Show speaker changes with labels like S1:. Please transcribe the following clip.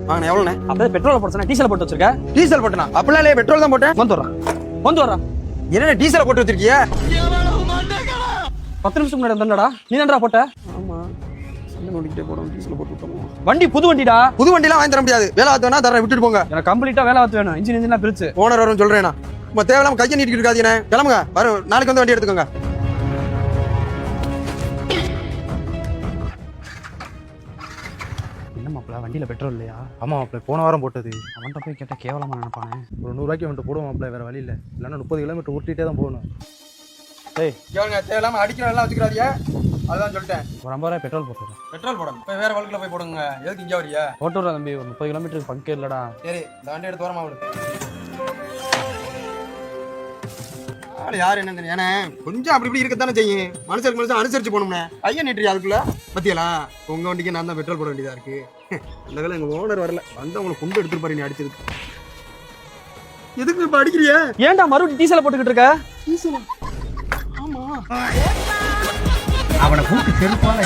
S1: வாங்க எவ்வளோண்ணே?
S2: அப்பதான் பெட்ரோல் போட்டு டீசல் போட்டு வச்சிருக்க.
S1: டீசல் போட்டனா? அப்படிலாம் இல்லையே, பெட்ரோல் தான் போட்டேன்.
S2: வந்து வரா
S1: என்ன டீசலை போட்டு வச்சிருக்கிய?
S2: 10 நிமிஷம் முன்னாடி வந்தா நீ தான்டா போட்ட.
S1: ஆமா, சண்டை நோண்டிக்கிட்டே போடும், டீசல் போட்டு விட்டோம்.
S2: வண்டி புது வண்டிடா.
S1: புது வண்டிலாம் வாங்கி தர முடியாது. வேலை ஆத்துனா தர விட்டுட்டு போங்க.
S2: எனக்கு கம்ப்ளீட்டா வேலை ஆத்து வேணும். இன்ஜின்லாம் பிரிச்சு
S1: ஓனர் வரும் சொல்றேனா. உங்க தேவையில்லாம கையை நீட்டிட்டு இருக்காதீங்க. கிளம்புங்க. வரும் நாளைக்கு வந்து வண்டி எடுத்துக்கோங்க.
S2: என்ன மாப்பிள்ள வண்டியில பெட்ரோல் இல்லையா?
S3: ஆமா மாப்பிள்ள, போன வாரம் போட்டது.
S2: அவன்கிட்ட போய் கேட்டா கேவலமா நினைப்பானே.
S3: ஒரு 100 ரூபாய்க்கு வந்துட்டு போடுவோம் மாப்பிள்ள, வேற வழி இல்லை. இல்லைன்னா 30 கிலோமீட்டர் ஊட்டிகிட்டே தான் போகணும்.
S2: டேய்
S1: கேளுங்க, தேவையில்லாம அடிக்கிற எல்லாம் வச்சுக்கிறாதீங்க. அதுதான் சொல்லிட்டேன்.
S2: ஒரு 50 ரூபாய் பெட்ரோல் போட்டுறேன்.
S1: பெட்ரோல் போடணும். போய் வேற வழக்குல போய் போடுங்க. எதுக்கு இங்கே வரியா?
S2: போட்டு விடுறேன் தம்பி. ஒரு 30 கிலோமீட்டருக்கு பங்கே இல்லடா.
S1: சரி, இந்த வண்டி எடுத்து வரமா அவளுக்கு. யாரு என்ன ஏன்னா கொஞ்சம் அப்படி இப்படி இருக்கத்தானே செய்யும். மனுஷருக்கு மனுஷன் அனுசரிச்சு போகணும்னே. ஐயா நீட்டுறியா அதுக்குள்ள பத்தியலா? உங்க வண்டிக்கு நான் தான் பெட்ரோல் போட வேண்டியதா இருக்கு. அந்த வேலை எங்க ஓனர் வரல, வந்து அவங்களை கொண்டு எடுத்துட்டு பாரு. நீ அடிச்சதுக்கு எதுக்கு இப்ப அடிக்கிறிய?
S2: ஏன்டா மறுபடியும் டீசல் போட்டுக்கிட்டு இருக்க?
S1: டீசல்? ஆமா,
S4: அவனை கூட்டு செருப்பால